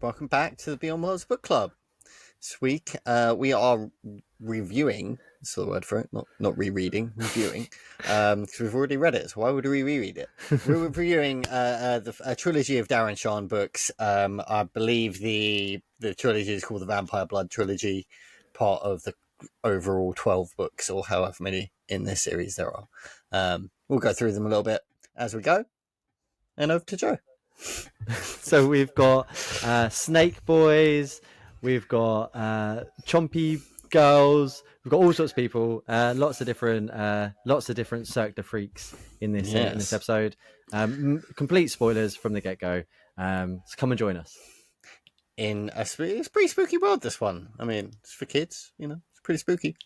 Welcome back to the Beyond Worlds Bookclub. This week, we are reviewing. That's the word for it, not rereading, reviewing. Because we've already read it, so why would we reread it? We're reviewing a trilogy of Darren Shan books. I believe the trilogy is called the Vampire Blood Trilogy, part of the overall 12 books, or however many in this series there are. We'll go through them a little bit as we go. And over to Joe. So we've got Snake Boys, we've got Chompy Girls, we've got all sorts of people, lots of different Cirque Du Freaks in this episode. Complete spoilers from the get-go. So come and join us. It's a pretty spooky world, this one. I mean, it's for kids, it's pretty spooky.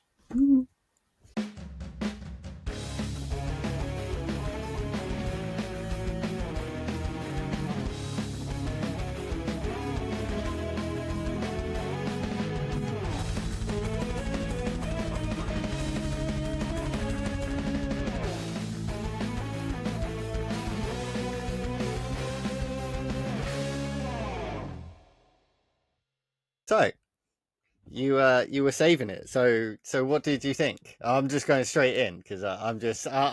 So, you were saving it. So what did you think? I'm just going straight in because I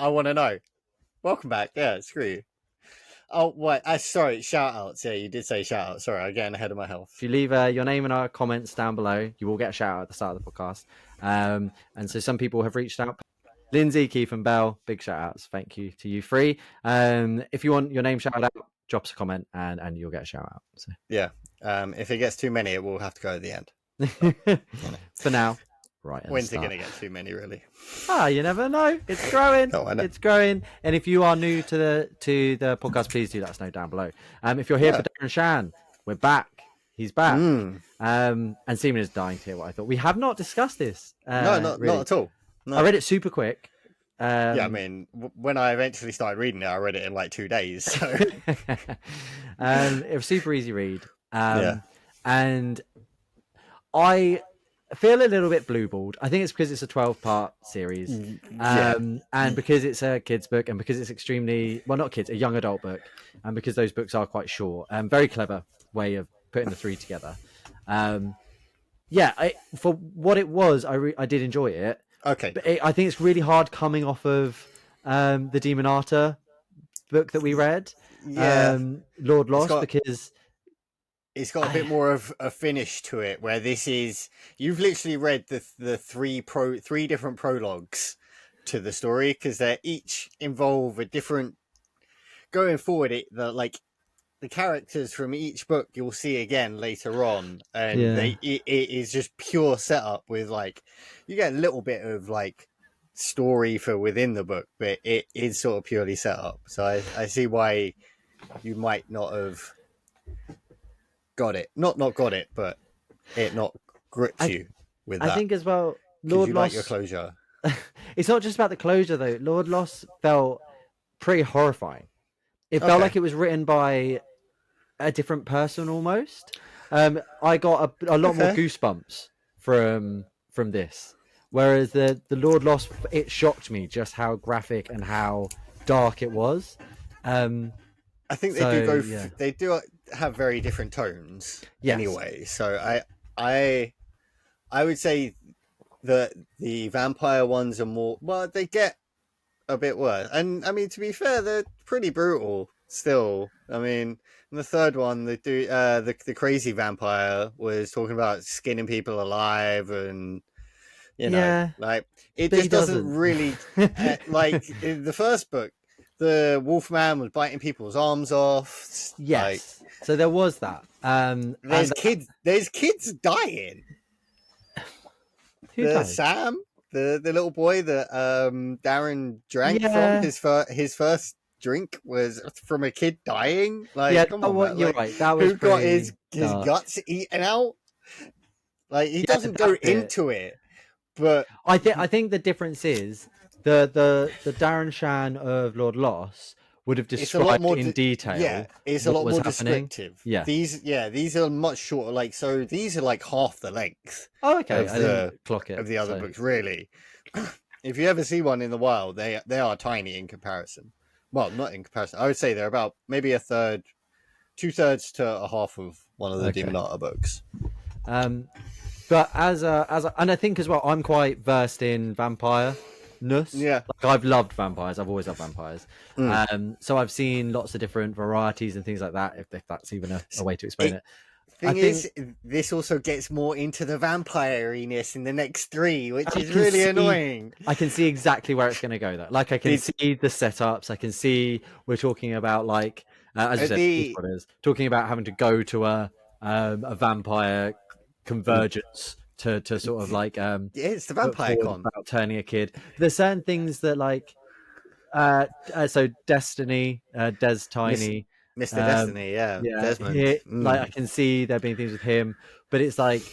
want to know. Welcome back. Yeah, screw you. Oh wait, sorry. Shout outs. Yeah, you did say shout out. Sorry, I'm getting ahead of my health. If you leave your name in our comments down below, you will get a shout out at the start of the podcast. And so some people have reached out. Lindsay, Keith, and Belle, big shout outs. Thank you to you three. If you want your name shouted out, drop us a comment and you'll get a shout out. So. Yeah. If it gets too many, it will have to go at the end. For now, right. When's it going to get too many, really? You never know. It's growing. I It's growing. And if you are new to the podcast, please do let us know down below. If you're here for Darren Shan, we're back. He's back. And Seaman is dying to hear what I thought. We have not discussed this. Not at all. No. I read it super quick. I mean, when I eventually started reading it, I read it in like 2 days. So. It was super easy read. And I feel a little bit blue-balled. I think it's because it's a 12-part series. And because it's a kid's book and because it's extremely... Well, not kids, a young adult book. And because those books are quite short. Very clever way of putting the three together. For what it was, I did enjoy it. Okay. But I think it's really hard coming off of the Demonata book that we read. Lord Lost, because... It's got a bit more of a finish to it, where this is... You've literally read the three different prologues to the story, because they each involve a different... Going forward, the characters from each book you'll see again later on, and it is just pure setup with, you get a little bit of, story for within the book, but it is sort of purely set up. So I see why you might not have... got it, not got it, but it not gripped you with that. I think as well, Lord Lost. Like your closure. It's not just about the closure though. Lord Lost felt pretty horrifying. It felt like it was written by a different person almost. I got a lot more goosebumps from this, whereas the Lord Lost, it shocked me just how graphic and how dark it was. I think they do have very different tones anyway. So I would say that the vampire ones are more, they get a bit worse. And I mean, to be fair, they're pretty brutal still. I mean, in the third one, they do the crazy vampire was talking about skinning people alive, and it just doesn't really like in the first book. The Wolfman was biting people's arms off. Yes. So there was that. There's kids dying. Who died? Sam, the little boy that Darren drank from, his first drink was from a kid dying. Come on, you're right. That was got his guts eaten out. He doesn't go into it, but I think the difference is the Darren Shan of Lord Lost would have described in detail. Yeah, it's a lot more happening. descriptive. Yeah, these are much shorter. So these are half the length. Oh, okay. I didn't clock it of the other books. Really, if you ever see one in the wild, they are tiny in comparison. Well, not in comparison. I would say they're about maybe a third, 2/3 to a half of one of the Demonata books. But and I think as well, I'm quite versed in vampire-ness. Yeah. Like, I've loved vampires. I've always loved vampires. So I've seen lots of different varieties and things like that, if that's even a way to explain it. Thing is, this also gets more into the vampire-iness in the next 3, which is really annoying. I can see exactly where it's going to go, though. Like, I can see the setups. I can see we're talking about, like, as you said, spoilers, talking about having to go to a vampire convergence to sort of like it's the vampire con about turning a kid. There's certain things that, like, so Destiny, Des Tiny, Mr. Destiny, Desmond. Like, I can see there being things with him, but it's like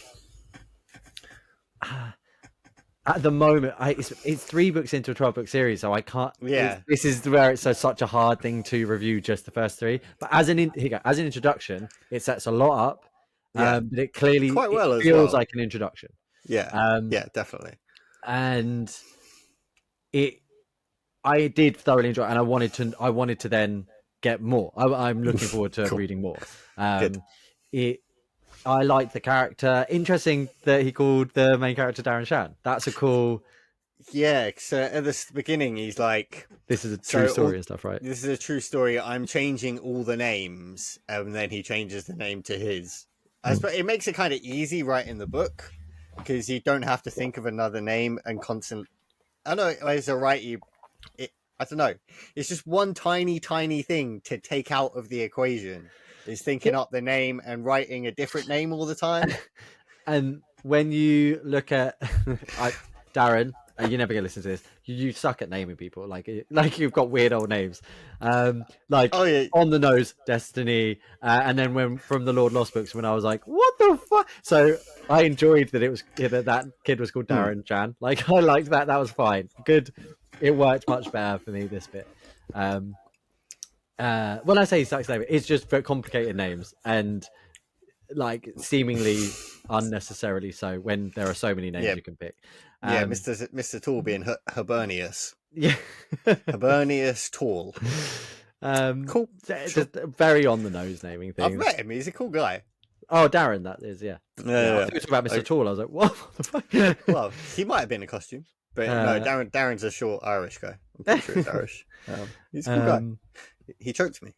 at the moment, it's 3 books into a 12-book series, so I can't. Yeah, this is where it's such a hard thing to review just the first 3. But as an introduction, it sets a lot up. But it clearly quite well it feels like an introduction. Yeah, definitely. And I did thoroughly enjoy it, and I wanted to then get more. I'm looking forward to reading more. I liked the character. Interesting that he called the main character Darren Shan. That's a cool. Yeah, so at the beginning he's like, "This is a true story and stuff, right? This is a true story. I'm changing all the names," and then he changes the name to his. It makes it kind of easy right in the book because you don't have to think of another name and constant. I know as a writer, I don't know. It's just one tiny thing to take out of the equation. Is thinking up the name and writing a different name all the time. And when you look at Darren, you're never gonna listen to this. You suck at naming people. Like you've got weird old names, on the nose, Destiny, and then when from the Lord Lost books, when I was like, what the fuck? So I enjoyed that it was that kid was called Darren Shan. Like, I liked that. That was fine. Good. It worked much better for me this bit. When I say sucks name, it's just very complicated names and like seemingly unnecessarily so when there are so many names you can pick. Mr. Tall being Hibernius. Yeah. Hibernius Tall. Cool. Just very on the nose naming things. I've met him. He's a cool guy. Oh, Darren, that is, yeah. I thought you were about Mr. Tall. I was like, what the fuck? Well, he might have been a costume. But no, Darren's a short Irish guy. I'm pretty sure he's Irish. He's a cool guy. He choked me.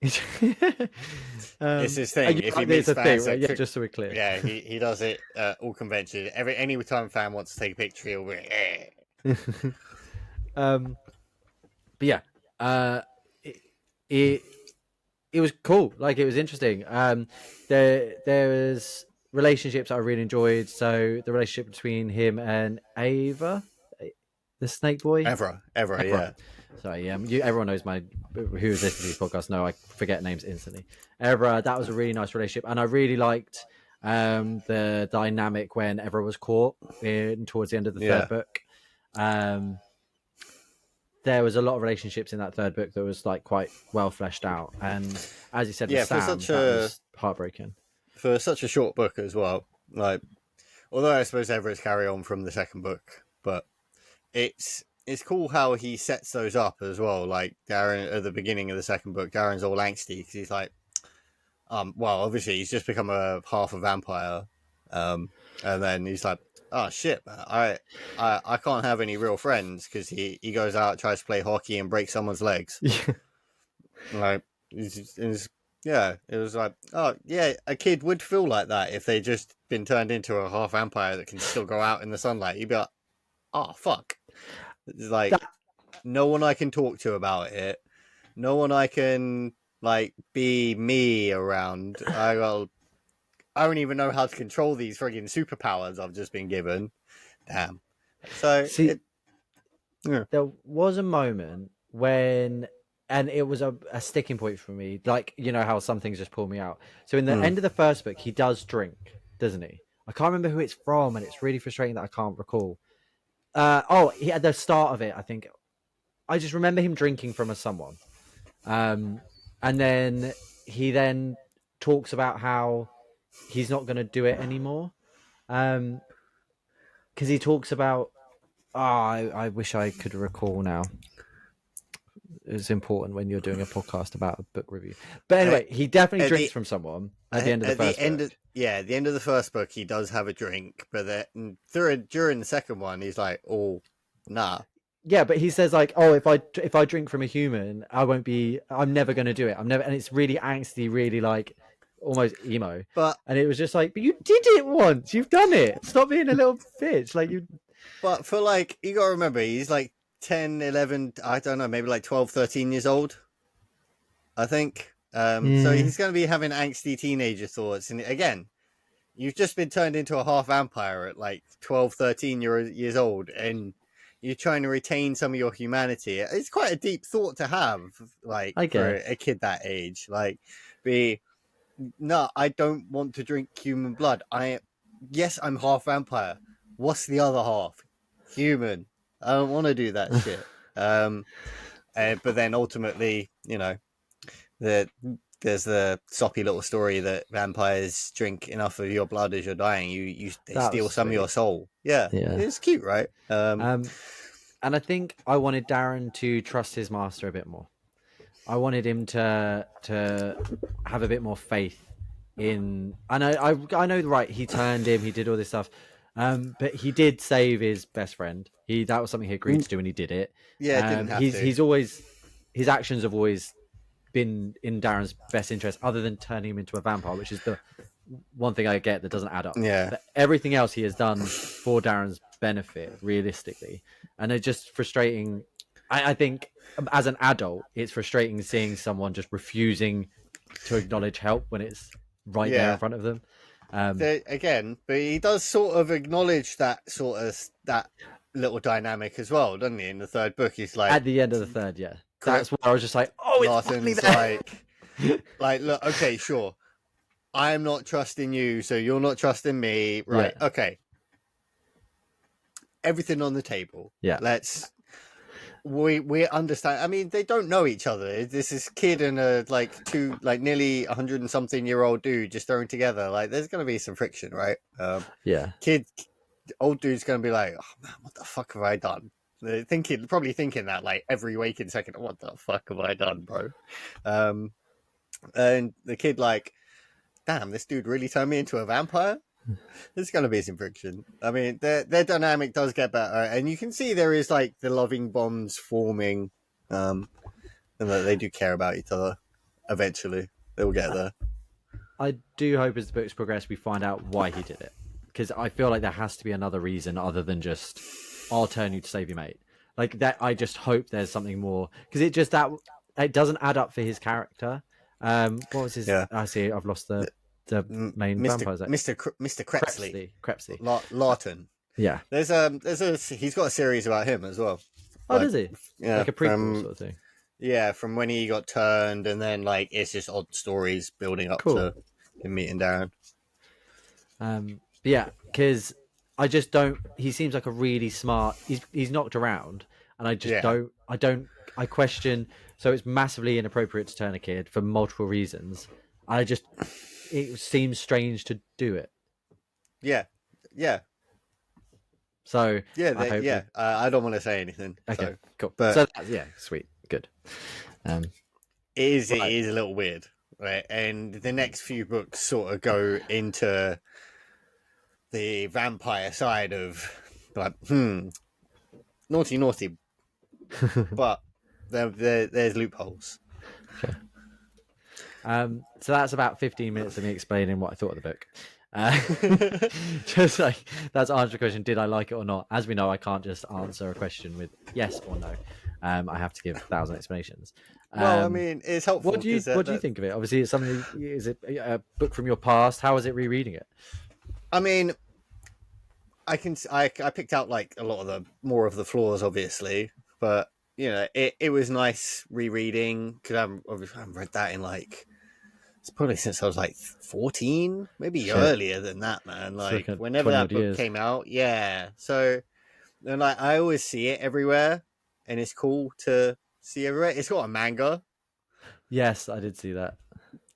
It's his thing. If he meets fans, thing, right? Just so we're clear. Yeah, he does it at all conventions. Any time a fan wants to take a picture, he'll be but yeah, it was cool. Like, it was interesting. There was relationships I really enjoyed. So the relationship between him and Ava, the snake boy. Evra, yeah. Sorry, everyone knows who's listening to these podcasts know I forget names instantly. Evra, that was a really nice relationship, and I really liked the dynamic when Evra was caught towards the end of the third book. There was a lot of relationships in that third book that was like quite well fleshed out, and as you said, with Sam, that was heartbreaking for such a short book as well. Like, although I suppose Evra's carry on from the second book, but it's cool how he sets those up as well. Like, Darren at the beginning of the second book, Darren's all angsty because he's like, well, obviously he's just become half a vampire, and then he's like, oh shit, man, I can't have any real friends because he goes out, tries to play hockey and breaks someone's legs. Like, it was like, oh yeah, a kid would feel like that if they just been turned into a half vampire that can still go out in the sunlight. You'd be like, oh fuck. It's like no one I can talk to about it, no one I can like be me around. I don't even know how to control these friggin' superpowers I've just been given. Damn. So there was a moment when, and it was a sticking point for me. Like, you know how some things just pull me out. So in the end of the first book, he does drink, doesn't he? I can't remember who it's from, and it's really frustrating that I can't recall. He at the start of it, I think. I just remember him drinking from someone, and then he then talks about how he's not going to do it anymore, because he talks about. I wish I could recall now. is important when you're doing a podcast about a book review. But anyway, he definitely drinks from someone at the end of the first book. At the end of the first book, he does have a drink, but then during the second one, he's like, "Oh, nah." Yeah, but he says like, "Oh, if I drink from a human, I'm never going to do it. I'm never." And it's really angsty, really like almost emo. And it was just like, "But you did it once. You've done it. Stop being a little bitch." Like you. But for like, you got to remember, he's like 10, 11, I don't know, maybe like 12, 13 years old, I think. So he's going to be having angsty teenager thoughts. And again, you've just been turned into a half vampire at like 12, 13 years old, and you're trying to retain some of your humanity. It's quite a deep thought to have, like, for a kid that age. Like, no, I don't want to drink human blood. Yes, I'm half vampire. What's the other half? Human. I don't want to do that shit. But then ultimately, you know, there's the soppy little story that vampires drink enough of your blood as you're dying. They steal some of your soul. Yeah, it's cute, right? And I think I wanted Darren to trust his master a bit more. I wanted him to have a bit more faith in. I know, right? He turned him. He did all this stuff. But he did save his best friend. That was something he agreed to do, and he did it. Yeah, didn't have to. His actions have always been in Darren's best interest, other than turning him into a vampire, which is the one thing I get that doesn't add up. Yeah. But everything else he has done for Darren's benefit, realistically, and it's just frustrating. I think as an adult, it's frustrating seeing someone just refusing to acknowledge help when it's right there in front of them. But he does sort of acknowledge that little dynamic as well, doesn't he? In the third book, he's like at the end of the third, that's where I was just like, oh, it's finally there. like, look, okay, sure, I'm not trusting you, so you're not trusting me, right? Yeah. Okay, everything on the table. Yeah, we understand. I mean, they don't know each other. This is kid and a nearly 100 and something year old dude just thrown together. Like, there's going to be some friction, right? Old dude's going to be like, oh man, what the fuck have I done? They're probably thinking that like every waking second. What the fuck have I done, bro? And the kid like, damn, this dude really turned me into a vampire. There's going to be some friction. I mean, their dynamic does get better, and you can see there is like the loving bonds forming, and that they do care about each other. Eventually, they will get there. I do hope as the books progress, we find out why he did it, because I feel like there has to be another reason other than just I'll turn you to save your mate. Like that, I just hope there's something more, because it doesn't add up for his character. What was his? Yeah. I see. I've lost the main vampires. Mr. Krebsley. Lawton. Yeah. He's got a series about him as well. Oh, does he? Yeah, like a prequel sort of thing. Yeah, from when he got turned, and then like it's just odd stories building up to him meeting Darren. Yeah, because I just don't. He seems like a really smart. He's knocked around, and I just don't. I question. So it's massively inappropriate to turn a kid for multiple reasons. It seems strange to do it. Yeah. So I don't want to say anything. Okay, cool. But sweet, good. It is a little weird, right? And the next few books sort of go into the vampire side of like, naughty, but there's loopholes. Okay. So that's about 15 minutes of me explaining what I thought of the book. Just like that's answer the question, did I like it or not? As we know, I can't just answer a question with yes or no. I have to give 1,000 explanations. Well, I mean, it's helpful. What do you think of it? Obviously, it's something. Is it a book from your past? How is it rereading it? I mean, I picked out like a lot of the more of the flaws, obviously, but you know, it was nice rereading because I haven't read that in like. It's probably since I was like 14, maybe earlier than that, man. Like whenever that book came out, yeah. So, and like I always see it everywhere, and it's cool to see everywhere. It's got a manga. Yes, I did see that.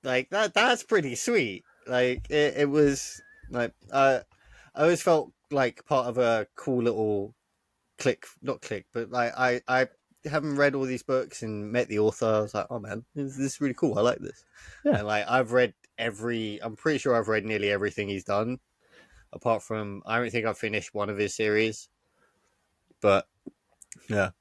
Like that's pretty sweet. Like it was like I always felt like part of a cool little not clique, but like having read all these books and met the author, I was like, oh man, this is really cool. I like this. Yeah. And like I'm pretty sure I've read nearly everything he's done, apart from I don't think I've finished one of his series. But yeah,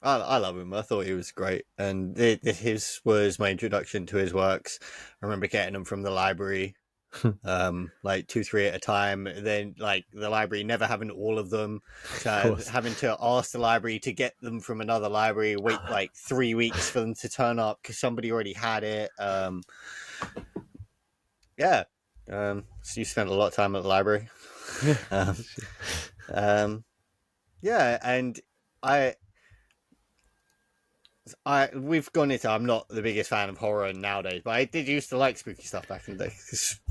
I love him. I thought he was great, and his was my introduction to his works. I remember getting them from the library, like 2-3 at a time. Then like the library never having all of them, so having to ask the library to get them from another library, wait like 3 weeks for them to turn up because somebody already had it. Yeah, so you spent a lot of time at the library. Yeah, and we've gone into. I'm not the biggest fan of horror nowadays, but I did used to like spooky stuff back in the day. It's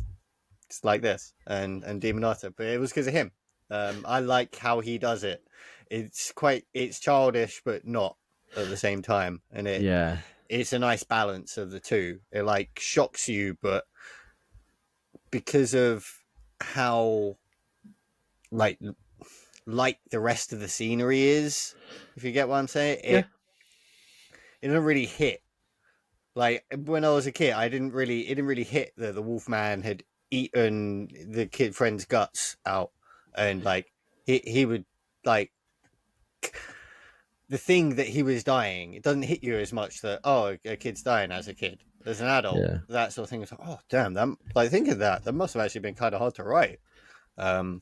like this and Demon Hunter, but it was because of him. I like how he does it. It's childish, but not at the same time, and it's a nice balance of the two. It like shocks you, but because of how like the rest of the scenery is, if you get what I'm saying, it didn't really hit. Like when I was a kid, it didn't really hit that the Wolfman had eaten the kid friend's guts out, and like he would like the thing that he was dying. It doesn't hit you as much that a kid's dying as a kid. As an adult, that sort of thing is like, oh damn, that like think of that must have actually been kind of hard to write. And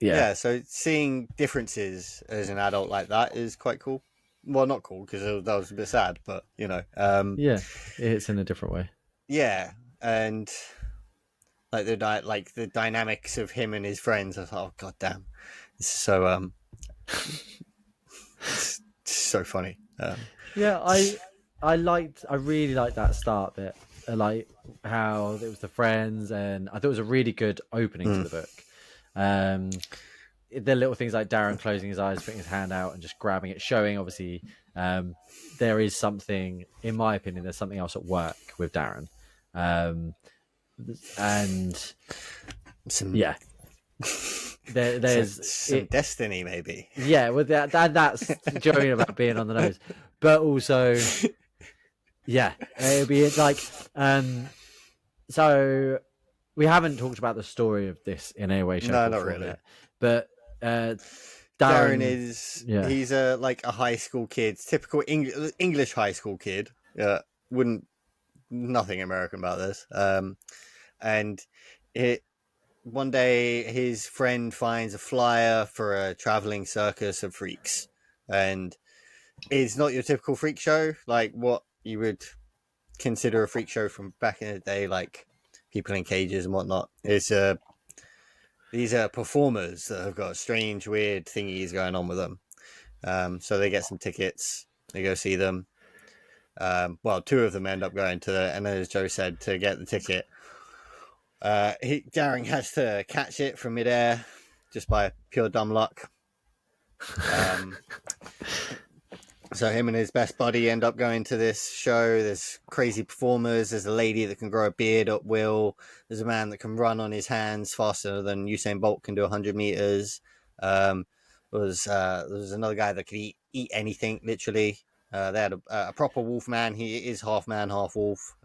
so seeing differences as an adult like that is quite cool. Well, not cool because that was a bit sad, but it's in a different way. Yeah, and like the dynamics of him and his friends. I was like, oh god damn, this is so it's so funny. I really liked that start bit. Like how it was the friends, and I thought it was a really good opening to the book. The little things like Darren closing his eyes, putting his hand out and just grabbing it, showing obviously there is something, in my opinion, there's something else at work with Darren. And there's some destiny maybe. Yeah, with that's joking about being on the nose, but also it'd be like so we haven't talked about the story of this in any way, shape, or not form really. Yet, but Darren is he's a high school kid, typical English high school kid. Nothing American about this. And one day his friend finds a flyer for a traveling circus of freaks, and it's not your typical freak show like what you would consider a freak show from back in the day, like people in cages and whatnot. It's these are performers that have got strange, weird thingies going on with them. So they get some tickets. They go see them. Well, two of them end up going to and as Joe said, to get the ticket, Darren has to catch it from midair just by pure dumb luck. So him and his best buddy end up going to this show. There's crazy performers. There's a lady that can grow a beard at will. There's a man that can run on his hands faster than Usain Bolt can do 100 meters. There was another guy that could eat anything, literally. They had a proper wolf man. He is half man, half wolf.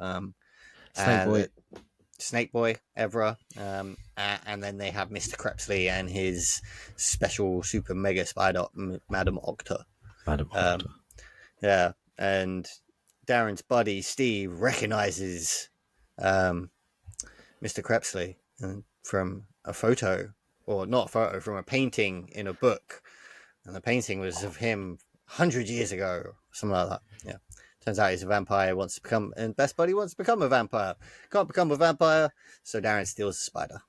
Snake Boy, Evra. And then they have Mr. Crepsley and his special super mega spider, Madam Octa. And Darren's buddy Steve recognizes Mr. Crepsley from a photo, or not a photo, from a painting in a book, and the painting was of him 100 years ago, something like that. Yeah, turns out he's a vampire, and best buddy wants to become a vampire, can't become a vampire, so Darren steals the spider.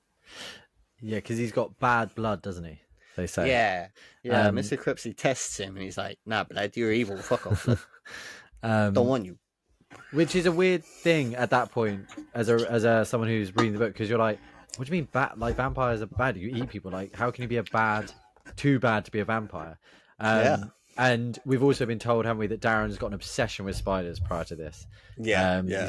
Yeah, because he's got bad blood, doesn't he? They say. Yeah. Mr. Crepsley tests him, and he's like, "Nah, blood, you're evil. Fuck off. Don't want you." Which is a weird thing at that point, as someone who's reading the book, because you're like, "What do you mean bad? Like vampires are bad? You eat people. Like how can you be too bad to be a vampire?" And we've also been told, haven't we, that Darren's got an obsession with spiders prior to this. He's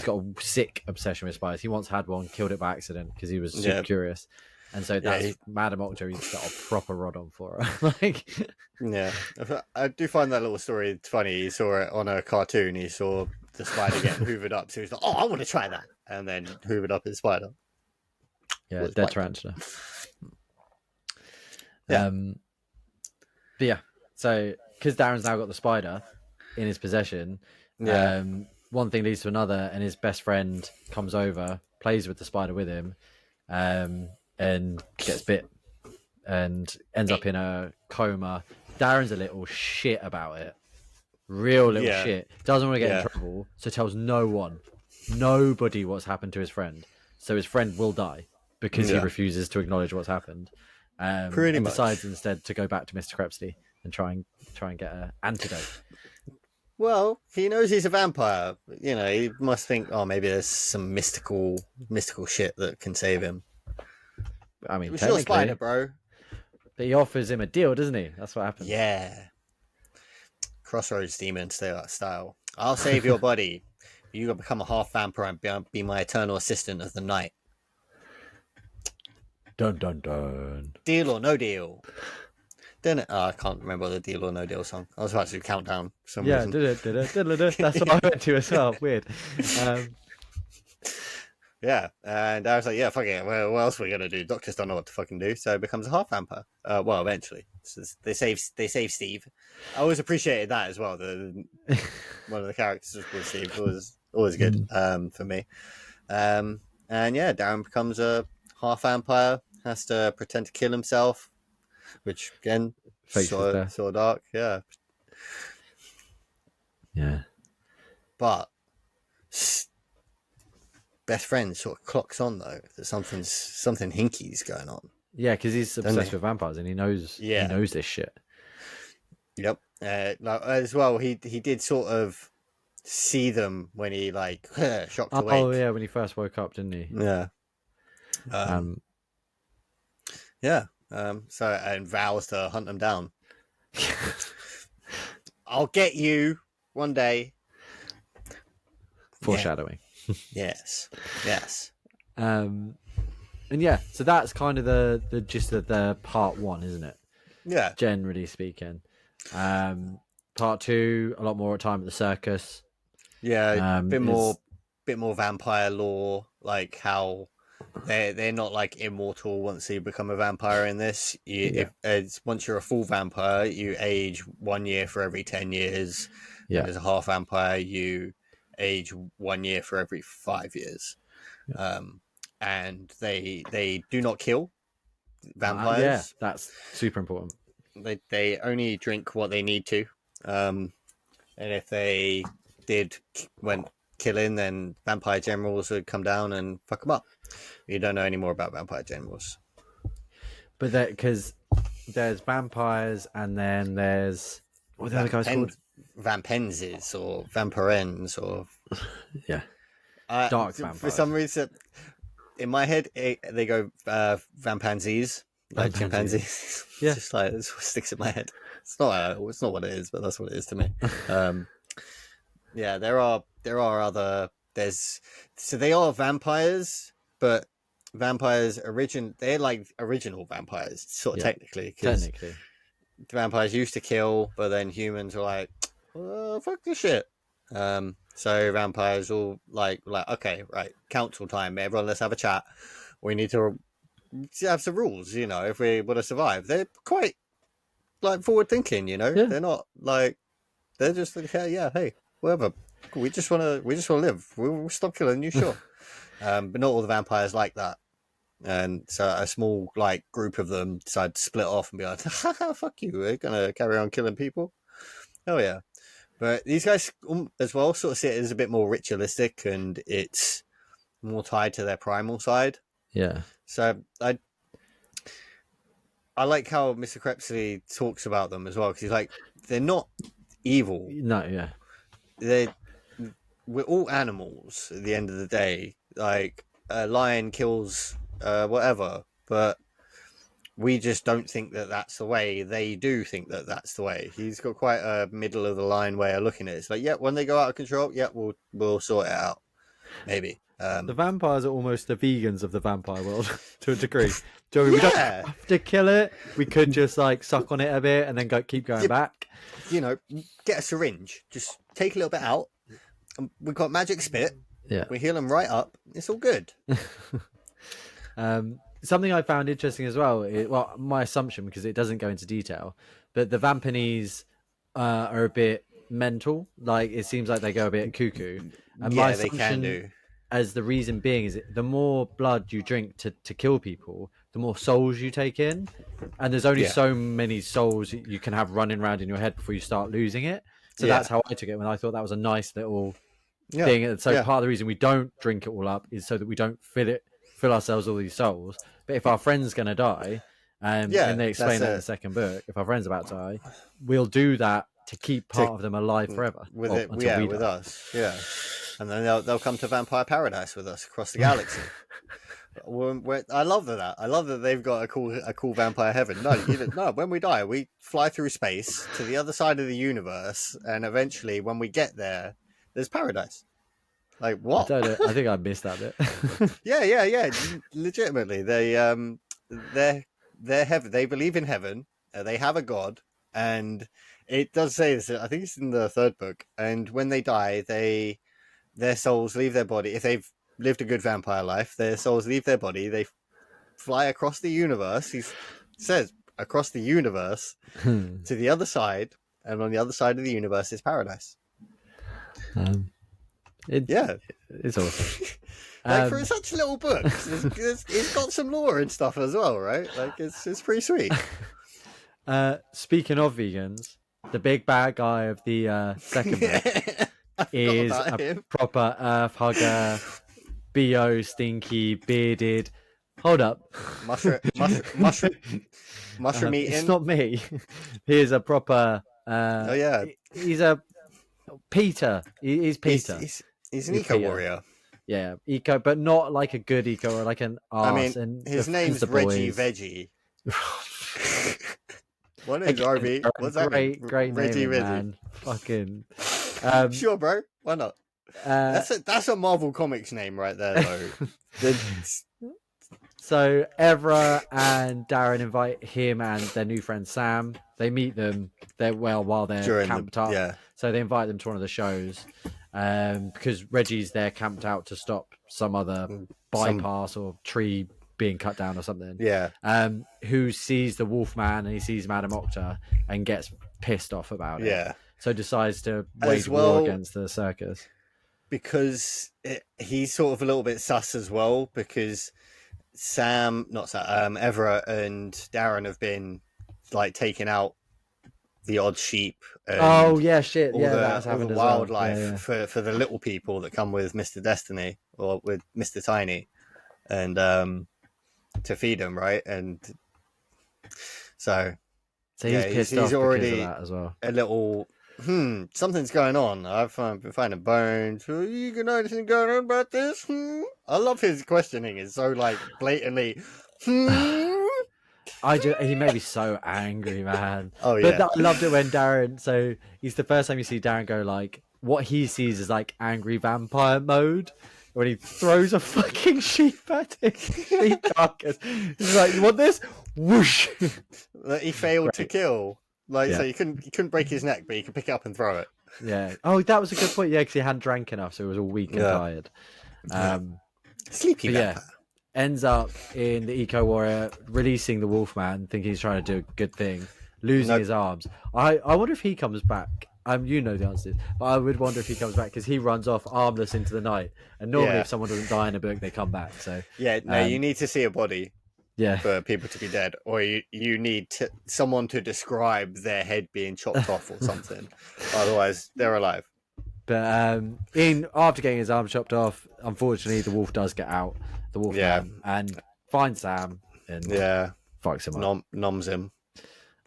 got a sick obsession with spiders. He once had one, killed it by accident because he was super curious. And so that's Madame Octo's got a proper rod on for her. Like, yeah, I do find that little story funny. He saw it on a cartoon. He saw the spider getting hoovered up, so he's like, "Oh, I want to try that," and then hoovered up his spider. yeah, dead tarantula. Yeah. But yeah, so because Darren's now got the spider in his possession, one thing leads to another, and his best friend comes over, plays with the spider with him, and gets bit and ends up in a coma. Darren's a little shit about it. Real little shit. Doesn't want to get in trouble, so tells nobody what's happened to his friend. So his friend will die because he refuses to acknowledge what's happened. Pretty and much. decides instead to go back to Mr. Crepsley and try and get an antidote. Well, he knows he's a vampire. You know, he must think, oh, maybe there's some mystical shit that can save him. I mean, it's your spider, bro. But he offers him a deal, doesn't he? That's what happens. Yeah. Crossroads demon style. I'll save your body. You will become a half vampire and be my eternal assistant of the night. Dun dun dun. Deal or no deal. Then I can't remember the Deal or No Deal song. I was about to do Countdown for some reason. That's what I went to as well. Weird. Yeah, and I was like, yeah, fuck it. Well, what else are we gonna do? Doctors don't know what to fucking do, so it becomes a half vampire. Well, eventually, they save Steve. I always appreciated that as well. One of the characters was called Steve. It was always good for me. And yeah, Darren becomes a half vampire. Has to pretend to kill himself, which again, so dark. Yeah. But best friend sort of clocks on though that something hinky's going on. Yeah, because he's obsessed with vampires and he knows this shit. Yep. As well, he did sort of see them when he like shocked awake. Oh yeah, when he first woke up, didn't he? Yeah. So and vows to hunt them down. I'll get you one day. Foreshadowing. Yes. And yeah, so that's kind of the gist of the part one, isn't it? Yeah. Generally speaking. Part two, a lot more time at the circus. Yeah, bit more vampire lore, like how they're not like immortal once you become a vampire in this. Once you're a full vampire, you age 1 year for every 10 years. Yeah. And as a half vampire, you age 1 year for every 5 years. Yeah. And they do not kill vampires. Yeah, that's super important. They only drink what they need to. And if they went killing, then vampire generals would come down and fuck them up. You don't know any more about vampire generals. But because there's vampires and then there's what the other guy's called? Vampenses or vampirens or dark vampires. For some reason, in my head, they go vampansies, like chimpanzees. Yeah, just like that's what sticks in my head. It's not what it is, but that's what it is to me. Yeah, there are other. So they are vampires, but vampires they're like original vampires, sort of technically. Technically, vampires used to kill, but then humans were like, oh, fuck this shit. So vampires all like okay, right, council time, everyone, let's have a chat. We need to have some rules, if we want to survive. They're quite like forward thinking, They're not like they're just like, hey, whatever. We just want to live. We'll stop killing you, sure. But not all the vampires like that. And so a small group of them decide to split off and be like, fuck you, we're gonna carry on killing people. Oh yeah. But these guys as well sort of see it as a bit more ritualistic, and it's more tied to their primal side. Yeah. So I like how Mr. Crepsley talks about them as well, because he's like, they're not evil. No, yeah. We're all animals at the end of the day. Like a lion kills whatever, but we just don't think that that's the way. They do think that that's the way. He's got quite a middle of the line way of looking at it. It's like, when they go out of control, we'll sort it out, maybe. The vampires are almost the vegans of the vampire world to a degree. Do you know what I mean? We don't have to kill it. We could just like suck on it a bit and then keep going back. You know, get a syringe, just take a little bit out. We've got magic spit. Yeah, we heal them right up. It's all good. Something I found interesting as well. My assumption, because it doesn't go into detail, but the Vampanese are a bit mental. Like it seems like they go a bit cuckoo. And my assumption, they can do. As the reason being is the more blood you drink to kill people, the more souls you take in, and there's only so many souls you can have running around in your head before you start losing it. So that's how I took it, when I thought that was a nice little thing. And so part of the reason we don't drink it all up is so that we don't fill ourselves all these souls. But if our friend's going to die, and they explain that in the second book, if our friend's about to die, we'll do that to keep part of them alive forever. With us. Yeah. And then they'll come to Vampire Paradise with us across the galaxy. I love that. I love that they've got a cool vampire heaven. No, when we die, we fly through space to the other side of the universe, and eventually, when we get there, there's paradise. Like what? I don't know. I think I missed that bit. Yeah. Legitimately, they're heaven. They believe in heaven. They have a god, and it does say this. I think it's in the third book. And when they die, their souls leave their body. If they've lived a good vampire life, their souls leave their body. They fly across the universe. He says across the universe to the other side, and on the other side of the universe is paradise. It's awesome. For such a little book, it's got some lore and stuff as well, right? Like it's pretty sweet. Speaking of vegans, the big bad guy of the second book is a proper earth hugger, bo stinky, bearded. Hold up, mushroom eating. It's not me. He's a proper. He's a Peter. He's Peter. He's an eco warrior. Yeah, eco, but not like a good eco or like an arse. And his name's Reggie Veggie. What is RV? What's that? Great Reggie name, man. Fucking. Sure, bro. Why not? That's a Marvel Comics name right there, though. So Evra and Darren invite him and their new friend Sam. They meet them. While they're camped up. Yeah. So they invite them to one of the shows, because Reggie's there camped out to stop some other bypass or tree being cut down or something. Yeah. Who sees the Wolfman and he sees Madame Octa and gets pissed off about it. Yeah. So decides to wage war against the circus. Because he's sort of a little bit sus as well, because Evra and Darren have been like taking out the odd sheep. And all that's happened. The wildlife for the little people that come with Mr. Destiny or with Mr. Tiny, and to feed them, right? And so he's pissed off already because of that as well. A little. Something's going on. I've been finding bones. You know anything going on about this? I love his questioning. It's so like blatantly. He made me so angry, man. Oh yeah. But I loved it when Darren. So he's the first time you see Darren go like what he sees as like angry vampire mode when he throws a fucking sheep at him. Sheep carcass. He's like, "You want this?" Whoosh. He failed to kill. So you couldn't break his neck, but you could pick it up and throw it. Yeah. Oh, that was a good point. Yeah, because he hadn't drank enough, so he was all weak and tired. Sleepy. Yeah. Ends up in the Eco Warrior releasing the Wolfman, thinking he's trying to do a good thing, losing his arms. I wonder if he comes back. You know the answer, but I would wonder if he comes back because he runs off armless into the night. And normally, if someone doesn't die in a book, they come back. So you need to see a body. Yeah. For people to be dead, or you need someone to describe their head being chopped off or something. Otherwise, they're alive. But after getting his arm chopped off, unfortunately, the wolf does get out. The wolf and finds Sam and fucks him up. Noms him.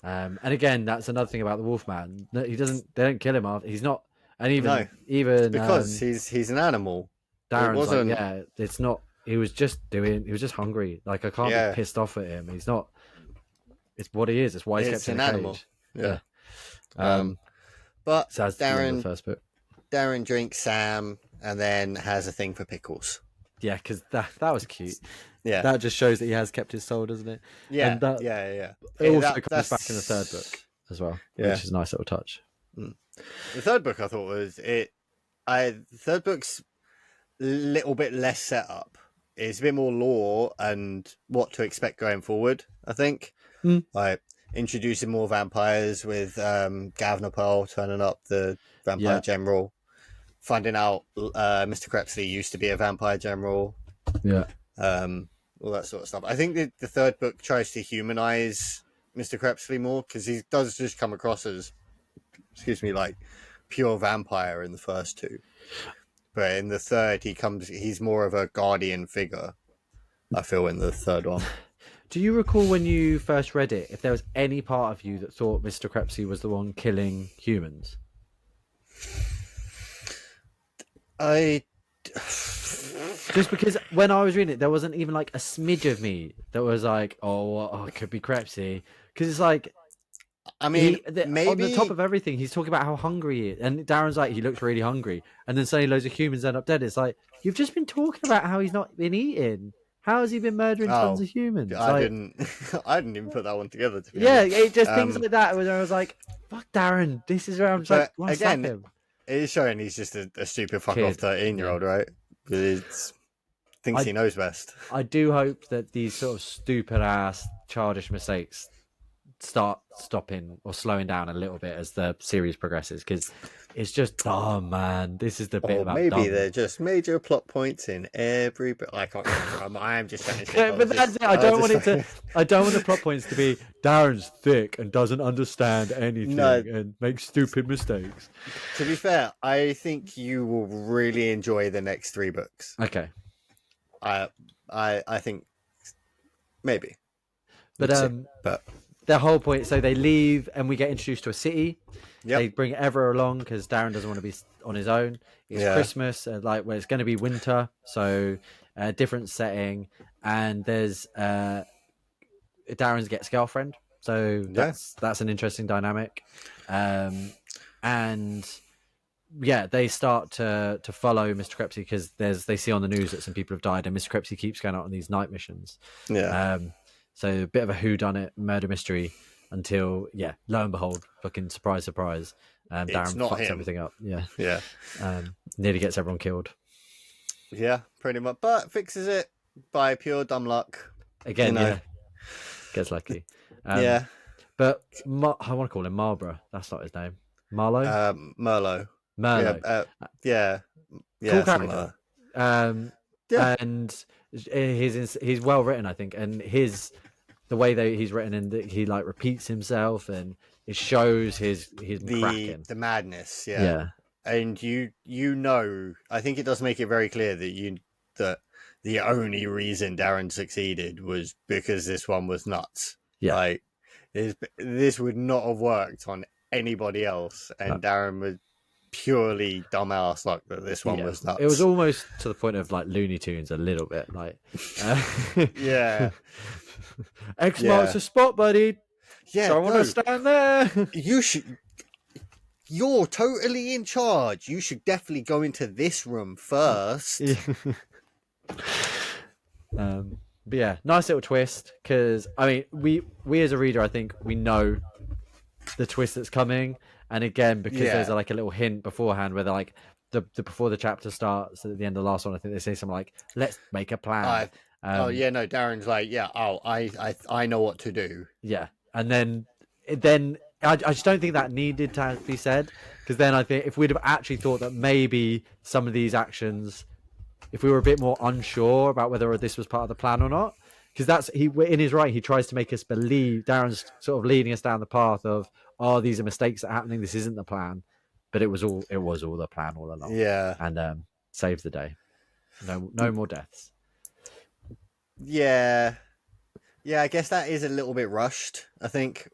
And again, that's another thing about the Wolfman. He doesn't. They don't kill him off. He's not. And even because he's an animal. Darren's it's not. He was just hungry. Like I can't be pissed off at him. He's not. It's what he is. It's why he's kept in a animal. cage. Yeah. But so Darren, the first book. Darren drinks Sam and then has a thing for pickles. Yeah, because that was cute. Yeah, That just shows that he has kept his soul, doesn't it? yeah, And that yeah. it also comes That's back in the third book as well, yeah. which is a nice little touch. The third book I thought was it. The third book's a little bit less set up. It's a bit more lore and what to expect going forward. I think, like introducing more vampires with Gavner Pearl turning up, the vampire general, finding out Mr. Crepsley used to be a vampire general. Yeah. All that sort of stuff. I think the third book tries to humanize Mr. Crepsley more because he does just come across as, like pure vampire in the first two. But in the third, he's more of a guardian figure, I feel, in the third one. Do you recall when you first read it, if there was any part of you that thought Mr. Crepsley was the one killing humans? Just because when I was reading it, there wasn't even like a smidge of me that was like, oh it could be Crepsley. Because it's like, I mean, maybe on the top of everything, he's talking about how hungry he is. And Darren's like, he looks really hungry. And then suddenly loads of humans end up dead. It's like, you've just been talking about how he's not been eating. How has he been murdering tons of humans? I didn't even put that one together. To be honest. It just things like that where I was like, fuck Darren, this is where I'm just like, again, him. It is showing he's just a stupid fuck off 13-year-old, right? Thinks he knows best. I do hope that these sort of stupid ass childish mistakes start stopping or slowing down a little bit as the series progresses, because it's just dumb, man. This is the bit about maybe dumb. they're just major plot points in every bit. I can't remember. I am just trying to but that's it. I don't want the plot points to be Darren's thick and doesn't understand anything and makes stupid mistakes. To be fair, I think you will really enjoy the next 3 books. Okay. I think maybe. But their whole point, so they leave and we get introduced to a city. They bring Ever along because Darren doesn't want to be on his own. It's Christmas, where it's going to be winter, so a different setting. And there's Darren's gets girlfriend, so that's an interesting dynamic. And they start to follow Mr. Crepsley because they see on the news that some people have died, and Mr. Crepsley keeps going out on these night missions. So a bit of a whodunit murder mystery until, lo and behold, fucking surprise, surprise, Darren fucks everything up. Nearly gets everyone killed. Yeah, pretty much. But fixes it by pure dumb luck. Again, gets lucky. But I want to call him Marlborough. That's not his name. Marlowe? Merlot. Cool character. And he's well written, I think, and the way that he's written, and he like repeats himself, and it shows his the madness. And I think it does make it very clear that the only reason Darren succeeded was because this one was nuts. Like this would not have worked on anybody else, and Darren was purely dumbass luck that this one was nuts. It was almost to the point of like Looney Tunes a little bit, like X marks the spot, buddy. I want to stand there. You're totally in charge. You should definitely go into this room first. But nice little twist, because I mean we as a reader, I think we know the twist that's coming. And again, because there's like a little hint beforehand where they're like, before the chapter starts at the end of the last one, I think they say something like, "Let's make a plan." Darren's like, I know what to do. Yeah, and then I just don't think that needed to be said, because then I think if we'd have actually thought that maybe some of these actions, if we were a bit more unsure about whether this was part of the plan or not, because in his right, he tries to make us believe, Darren's sort of leading us down the path of, these are mistakes that are happening, this isn't the plan, but it was all the plan all along. And saved the day. No more deaths. I guess that is a little bit rushed, I think.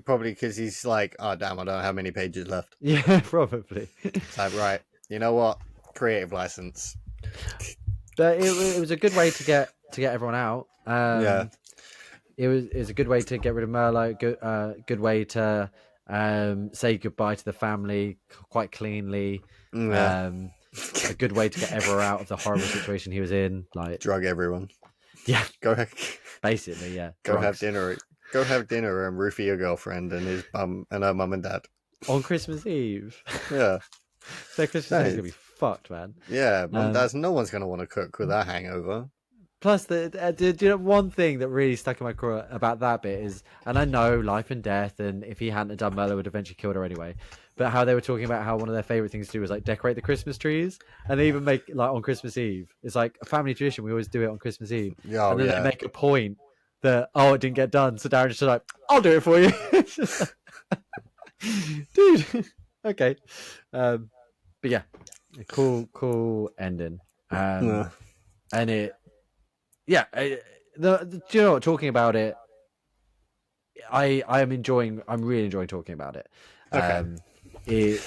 Probably because he's like, oh damn, I don't know how many pages left. Yeah, probably. It's like, right, you know what, creative license. But it was a good way to get everyone out. It was a good way to get rid of Merlot. Good way to say goodbye to the family quite cleanly. a good way to get Ever out of the horrible situation he was in. Like, drug everyone. yeah, Go ahead. basically, yeah. Go drugs. have dinner. Go have dinner and roofie your girlfriend and his mum and her mum and dad on Christmas Eve. Yeah, Their Christmas Eve is gonna be fucked, man. Yeah, no one's gonna want to cook with that hangover. Plus, do you know one thing that really stuck in my craw about that bit is, and I know life and death, and if he hadn't done Merlin, would have eventually killed her anyway. But how they were talking about how one of their favorite things to do was like decorate the Christmas trees, and they even make like on Christmas Eve. It's like a family tradition. We always do it on Christmas Eve, and then they make a point that it didn't get done, so Darren's just like, I'll do it for you, dude. Okay, but yeah, a cool ending, and it. Yeah, do you know what? Talking about it, I'm really enjoying talking about it. Okay.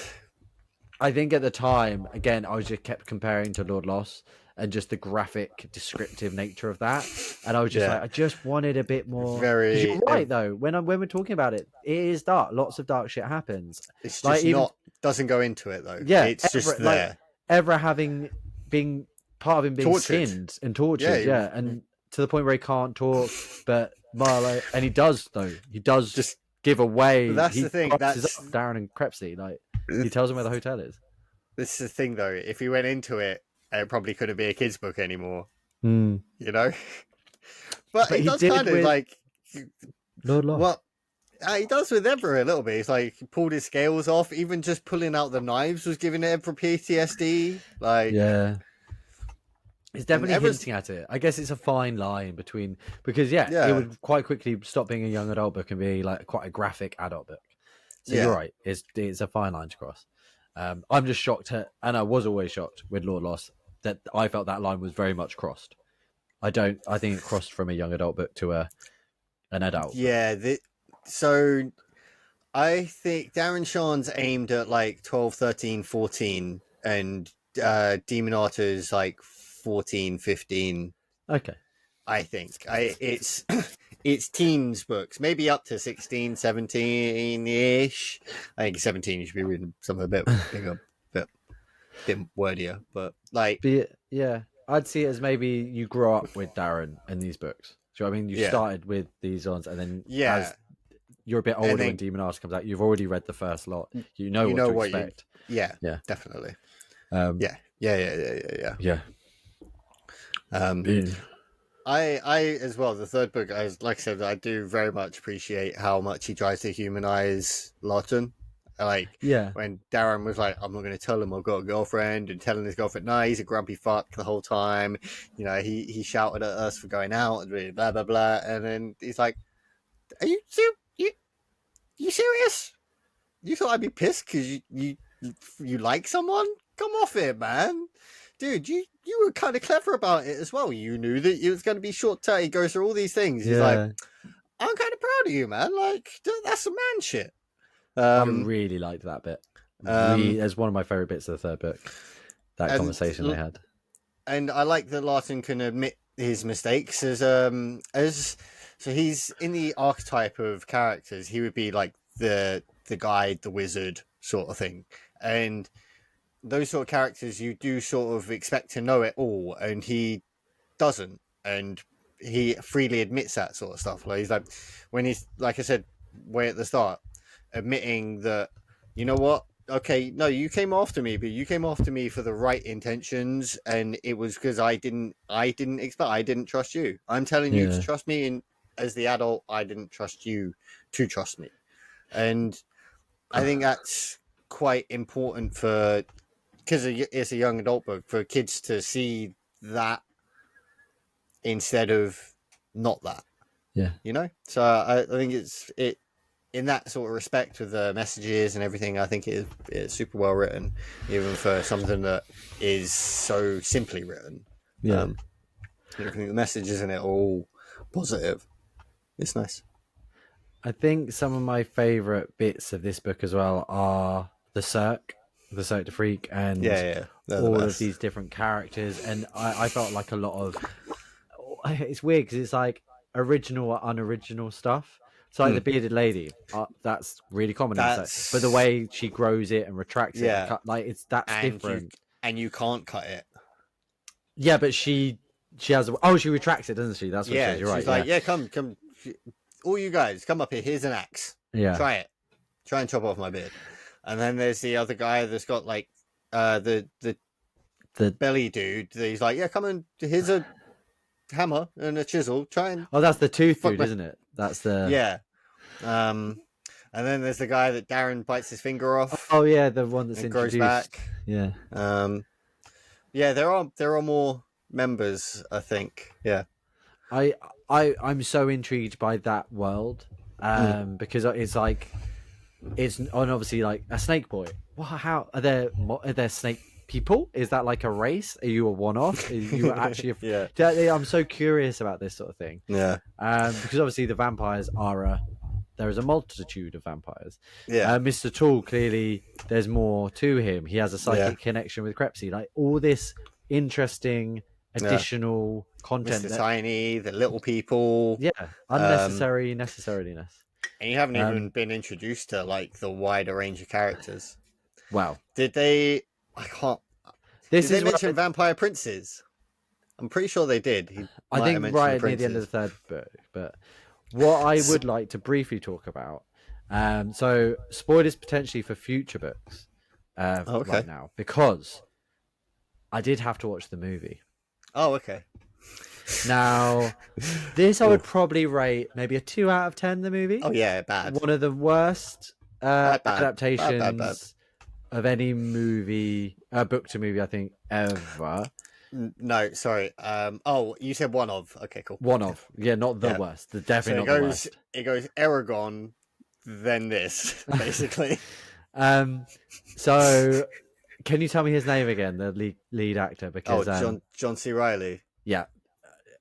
I think at the time, again, I was just kept comparing to Lord Lost and just the graphic, descriptive nature of that, and I was just like, I just wanted a bit more. Very. You're right though. When we're talking about it, it is dark. Lots of dark shit happens. It's just doesn't go into it though. Yeah, it's just there. Like, Ever being part of him being tortured. skinned and tortured, and to the point where he can't talk, but Marlowe, and he does though. He does just give away. But that's the thing. That's Darren and Crepsey. Like he tells him where the hotel is. This is the thing though. If he went into it, it probably couldn't be a kid's book anymore. You know. But he does kind of like Lord Lost. Well, he does with Ever a little bit. He's like he pulled his scales off. Even just pulling out the knives was giving Ever PTSD. Like yeah. It's definitely hinting at it. I guess it's a fine line between because it would quite quickly stop being a young adult book and be like quite a graphic adult book. So you're right. It's a fine line to cross. I'm just shocked and I was always shocked with Lord Lost that I felt that line was very much crossed. I think it crossed from a young adult book to an adult. Yeah. So I think Darren Shan's aimed at like 12, 13, 14 and Demon Arter's like 14, 15. Okay. I think it's teens books, maybe up to 16, 17-ish. I think 17 you should be reading something a bit bigger, bit wordier, but like I'd see it as maybe you grow up with Darren in these books. Do you know what I mean? You started with these ones and then as you're a bit older when Demon Arter comes out, you've already read the first lot. You know what to expect. Yeah, definitely. Yeah. I as well, the third book, like I said, I do very much appreciate how much he tries to humanize Lawton. Like, when Darren was like, I'm not going to tell him I've got a girlfriend, and telling his girlfriend, no, he's a grumpy fuck the whole time. You know, he shouted at us for going out and blah, blah, blah. And then he's like, are you serious? You thought I'd be pissed because you like someone? Come off it, man. Dude, you were kind of clever about it as well. You knew that it was going to be short term. He goes through all these things. He's like, I'm kind of proud of you, man. Like, that's some man shit. I really liked that bit. It's one of my favorite bits of the third book. That conversation they had. And I like that Lawton can admit his mistakes as so he's in the archetype of characters. He would be like the guide, the wizard sort of thing. And those sort of characters you do sort of expect to know it all, and he doesn't, and he freely admits that sort of stuff. Like he's like, when he's like I said way at the start, admitting that, you know what, okay, no, you came after me, but you came after me for the right intentions, and it was because I didn't trust you. I'm telling you to trust me, and as the adult, I didn't trust you to trust me. And I think that's quite important because it's a young adult book, for kids to see that instead of not that. You know? So I think it in that sort of respect with the messages and everything, I think it's super well written, even for something that is so simply written. I think the messages in it are all positive. It's nice. I think some of my favorite bits of this book as well are the Cirque Du Freak, and all of these different characters. And I felt like a lot of it's weird because it's like original or unoriginal stuff. So like the bearded lady, that's really common. But the way she grows it and retracts it, that's different. and you can't cut it. Yeah, but she has. Oh, she retracts it, doesn't she? That's what she says. You're right. She's like, yeah, come, all you guys, come up here. Here's an axe. Yeah. Try it. Try and chop off my beard. And then there's the other guy that's got like the belly dude. He's like, yeah, come and here's a hammer and a chisel. Try and that's the tooth dude, isn't it? That's the And then there's the guy that Darren bites his finger off. Oh yeah, the one that's introduced. Grows back. Yeah. There are more members, I think. Yeah. I'm so intrigued by that world, because it's like obviously like a snake boy. Well, how are there snake people? Is that like a race? Are you a one-off? Are you actually? I'm so curious about this sort of thing. Yeah. Because obviously the vampires are there is a multitude of vampires. Yeah. Mr. Tall, clearly there's more to him. He has a psychic connection with Crepsey. Like all this interesting additional content. Mr. Tiny, the little people. Yeah. Unnecessary necessariness. And you haven't even been introduced to like the wider range of characters. Wow. Did they? I can't. Did they mention vampire princes? I'm pretty sure they did. I think right near the end of the third book. But what I would like to briefly talk about, so spoilers potentially for future books right now, because I did have to watch the movie. Oh, okay. Now, this I would probably rate maybe a 2 out of 10, the movie. Oh, yeah, bad. One of the worst adaptations bad. of any movie, book to movie, I think, ever. No, sorry. You said one of. Okay, cool. One of. Yeah, not the worst. Definitely not the worst. It goes Aragon, then this, basically. So, can you tell me his name again, the lead actor? Because John C. Reilly. Yeah.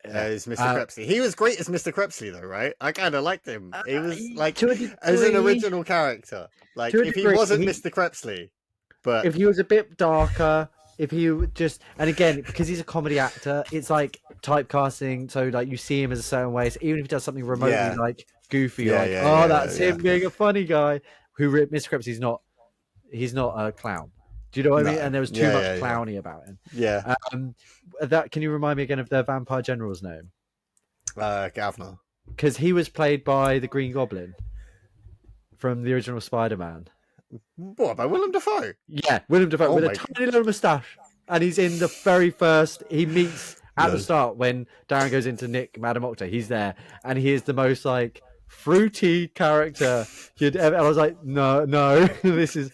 As Mr. Crepsey. He was great as Mr. Crepsey, though, right? I kind of liked him. He was like as an original character. Like if he wasn't Mr. Crepsey, but if he was a bit darker, if he just, and again, because he's a comedy actor, it's like typecasting. So like you see him as a certain way. So even if he does something remotely like goofy, that's him being a funny guy. Mr. Crepsey's not. He's not a clown. Do you know what I mean? And there was too much clowny about him. Yeah. Can you remind me again of the vampire general's name? Gavner. Because he was played by the Green Goblin from the original Spider-Man. What, by Willem Dafoe? Yeah, Willem Dafoe with a tiny little moustache. And he's in the very first... He meets at the start when Darren goes into Nick Madam Octa. He's there. And he is the most, like, fruity character you'd ever... And I was like, no, this is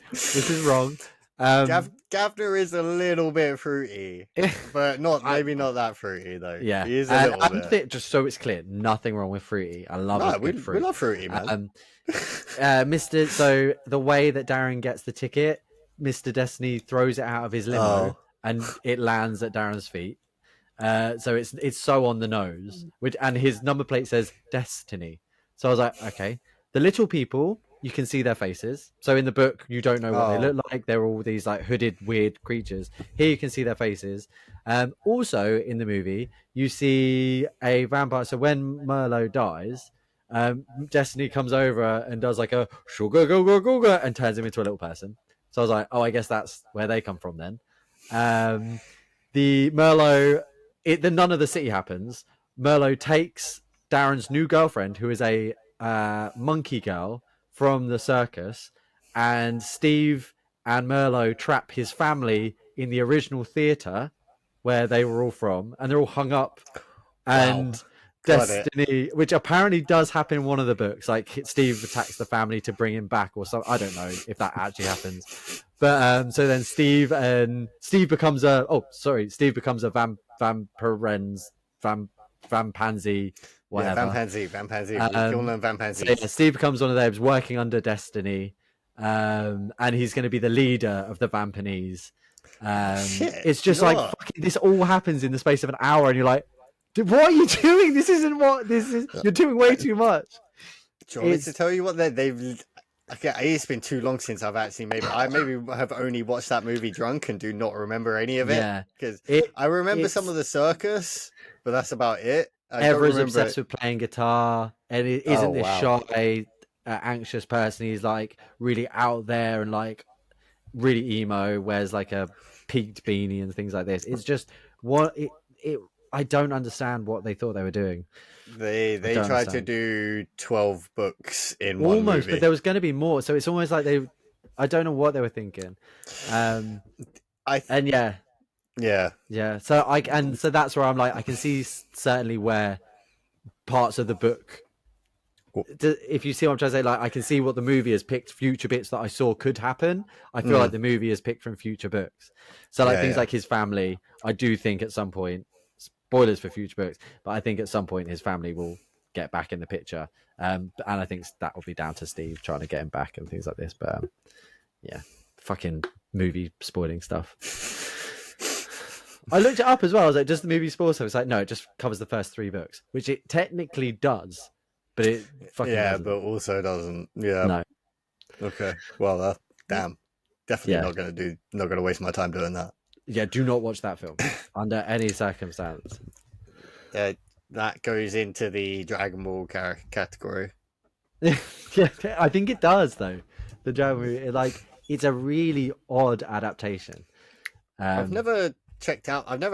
wrong. Gavner is a little bit fruity, but maybe not that fruity though. Yeah, he is a little bit. Just so it's clear, nothing wrong with fruity. I love we love fruity, man. So the way that Darren gets the ticket, Mr. Destiny throws it out of his limo and it lands at Darren's feet. So it's so on the nose, and his number plate says Destiny. So I was like, okay, the little people. You can see their faces. So in the book, you don't know what they look like. They're all these like hooded, weird creatures. Here you can see their faces. Also in the movie, you see a vampire. So when Merlot dies, Destiny comes over and does like a sugar, go, and turns him into a little person. So I was like, I guess that's where they come from then. The Merlot, none of the city happens. Merlot takes Darren's new girlfriend, who is a monkey girl, from the circus, and Steve and Merlot trap his family in the original theater where they were all from, and they're all hung up. And Destiny, which apparently does happen in one of the books, like Steve attacks the family to bring him back or something. I don't know if that actually happens, but so then Steve becomes a vampanzy. Whatever. Vampanzy. You'll learn Vampanzy. So yeah, Steve becomes one of them, working under Destiny, and he's going to be the leader of the Vampanese. It's just like fucking, this all happens in the space of an hour, and you're like, dude, what are you doing? This isn't what this is. You're doing way too much. Do you want me to tell you what they've? Okay, it's been too long since I've actually I maybe have only watched that movie drunk and do not remember any of it. Yeah, because I remember some of the circus, but that's about it. Everyone's obsessed with playing guitar, and it isn't this shy, anxious person. He's like really out there and like really emo. Wears like a peaked beanie and things like this. It's just what it. I don't understand what they thought they were doing. They tried to do 12 books in one Almost, movie. but there was going to be more. So it's almost like I don't know what they were thinking. I And yeah. So that's where I'm like, I can see certainly where parts of the book. If you see what I'm trying to say, like I can see what the movie has picked, future bits that I saw could happen. I feel like the movie is picked from future books. So like things like his family, I do think at some point, spoilers for future books, but I think at some point his family will get back in the picture. And I think that will be down to Steve trying to get him back and things like this. But yeah, fucking movie spoiling stuff. I looked it up as well. I was like, does the movie spoil stuff? It's like, no, it just covers the first 3 books, which it technically does. But it fucking doesn't. but also doesn't. Yeah. No. Okay. Well, damn. Definitely not gonna waste my time doing that. Yeah, do not watch that film under any circumstance. That goes into the Dragon Ball category. Yeah, I think it does though. The Dragon Ball, it's a really odd adaptation. I've never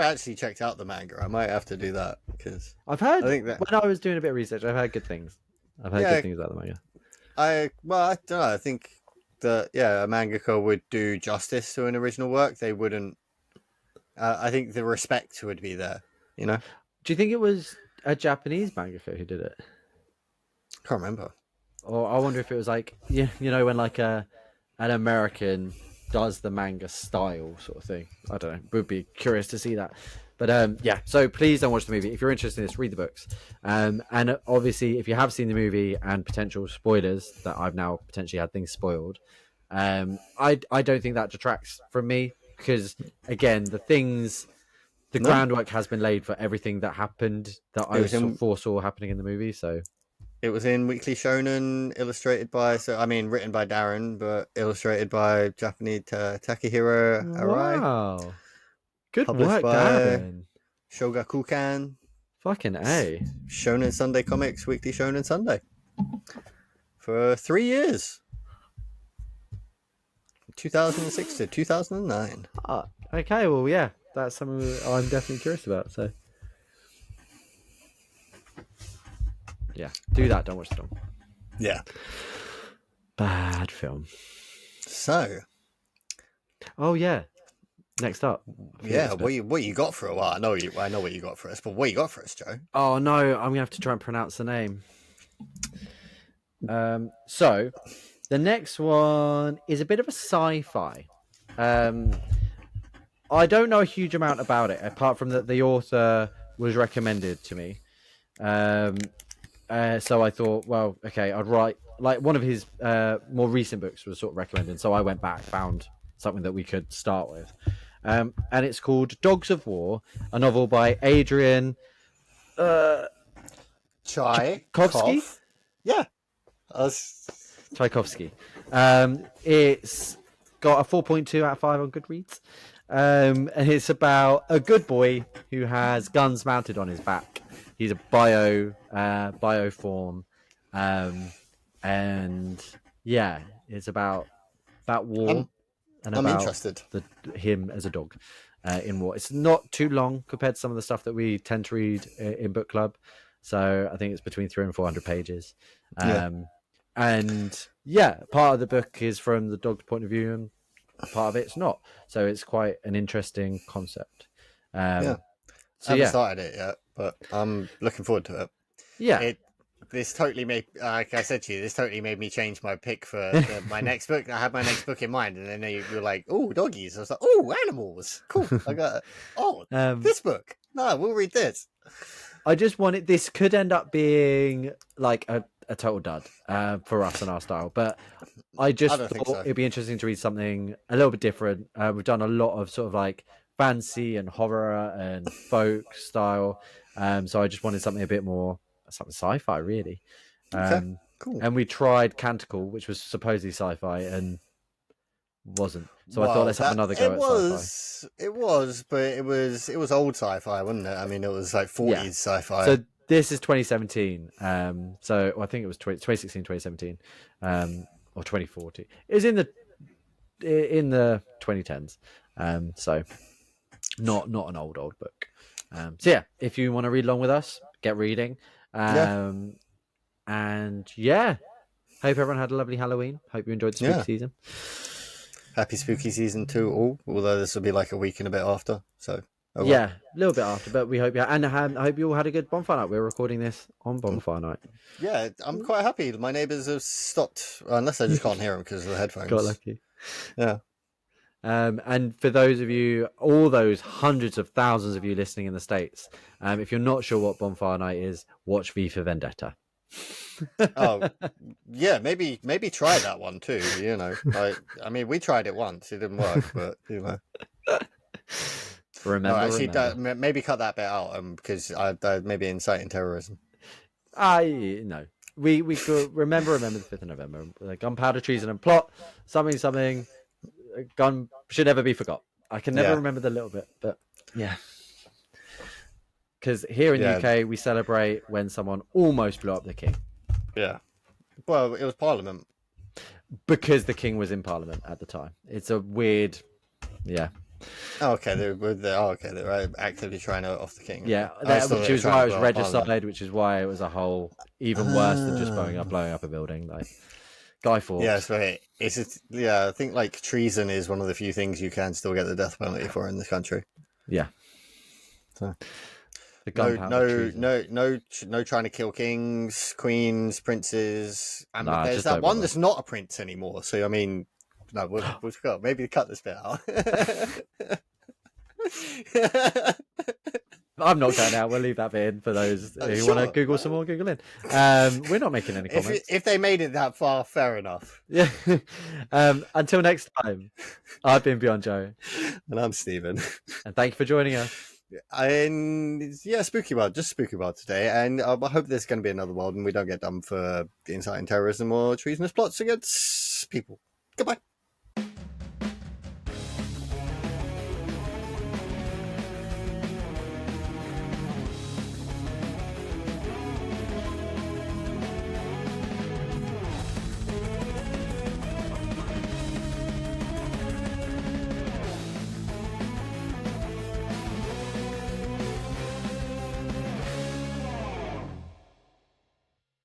actually checked out the manga. I might have to do that because I've heard. When I was doing a bit of research, I've heard good things. I've heard good things about the manga. I don't know. I think that a mangaka would do justice to an original work. They wouldn't. I think the respect would be there. You know. Do you think it was a Japanese mangaka who did it? Can't remember. Or I wonder if it was like when like an American does the manga style sort of thing. I don't know. Would be curious to see that. But so please don't watch the movie. If you're interested in this, read the books. And obviously, if you have seen the movie and potential spoilers that I've now potentially had things spoiled, I don't think that detracts from me because again, the groundwork has been laid for everything that happened that I foresaw happening in the movie. So it was in Weekly Shonen, written by Darren, but illustrated by Japanese Takahiro Arai. Wow. Good work, Darren. Shogakukan. Fucking A. Shonen Sunday Comics, Weekly Shonen Sunday. For 3 years. 2006 to 2009. Okay, well, yeah. That's something I'm definitely curious about, so. Yeah, do that. Don't watch the film. Yeah. Bad film. So. Oh, yeah. Next up. Yeah, what you got for a while? I know what you got for us, but what you got for us, Joe? Oh no, I'm gonna have to try and pronounce the name. So the next one is a bit of a sci-fi. I don't know a huge amount about it, apart from that the author was recommended to me. So I thought, well, okay, I'd write like one of his more recent books was sort of recommended. So I went back, found something that we could start with. And it's called Dogs of War, a novel by Adrian Tchaikovsky. Yeah. Tchaikovsky. It's got a 4.2 out of 5 on Goodreads. And it's about a good boy who has guns mounted on his back. He's a bioform. And yeah, it's about war. And I'm about interested. Him as a dog in war. It's not too long compared to some of the stuff that we tend to read in book club. So I think it's between 300 and 400 pages. And yeah, part of the book is from the dog's point of view and part of it's not. So it's quite an interesting concept. I haven't started it yet, but I'm looking forward to it. Yeah. This totally made, like I said to you, this totally made me change my pick for my next book. I had my next book in mind, and then you were like, "Oh, doggies!" I was like, "Oh, animals! Cool!" I got, this book. No, we'll read this. I just wanted this could end up being like a total dud for us and our style, but I just thought it'd be interesting to read something a little bit different. We've done a lot of sort of like fantasy and horror and folk style, so I just wanted something a bit more. Something sci-fi, really. Cool. And we tried Canticle, which was supposedly sci-fi, and wasn't. So I thought let's have another go at sci-fi. It was, but it was old sci-fi, wasn't it? I mean, it was like 40s sci-fi. So this is 2017. So I think it was 2016, 2017, or 2040. It was in the 2010s. So not an old book. So yeah, if you want to read along with us, get reading. And yeah, hope everyone had a lovely Halloween. Hope you enjoyed the spooky season. Happy spooky season to all, although this will be like a week and a bit after. So yeah, a little bit after, but we hope you and I hope you all had a good bonfire night. We're recording this on bonfire night. Yeah, I'm quite happy. My neighbours have stopped, unless I just can't hear them because of the headphones. Got lucky. Yeah. And for those of you, all those hundreds of thousands of you listening in the States, if you're not sure what bonfire night is, watch V for Vendetta. Oh, yeah, maybe try that one too. You know, I mean, we tried it once, it didn't work, but you know. Remember. Maybe cut that bit out, because I maybe inciting terrorism. No, we could remember the 5th of November, gunpowder, treason, and plot. Something. Gun should never be forgot. I can never remember the little bit, but yeah. Because here in the UK, we celebrate when someone almost blew up the king. Yeah. Well, it was Parliament. Because the king was in Parliament at the time. It's a weird... Yeah. Okay, they were actively trying to off the king. Yeah, which is why it was regicide, which is why it was a whole... Even worse than just blowing up a building. Like Guy Fawkes. Yeah, so I think like treason is one of the few things you can still get the death penalty for in this country. Yeah. So... No trying to kill kings, queens, princes. And there's that one that's not a prince anymore. So I mean, no, we'll maybe cut this bit out. I'm not going out. We'll leave that bit in for those who want to Google some more. Google in. We're not making any comments. If they made it that far, fair enough. Yeah. Until next time, I've been Beyond Joe, and I'm Stephen. And thank you for joining us. And yeah, Spooky World today, and I hope there's going to be another world and we don't get done for inciting terrorism or treasonous plots against people. Goodbye.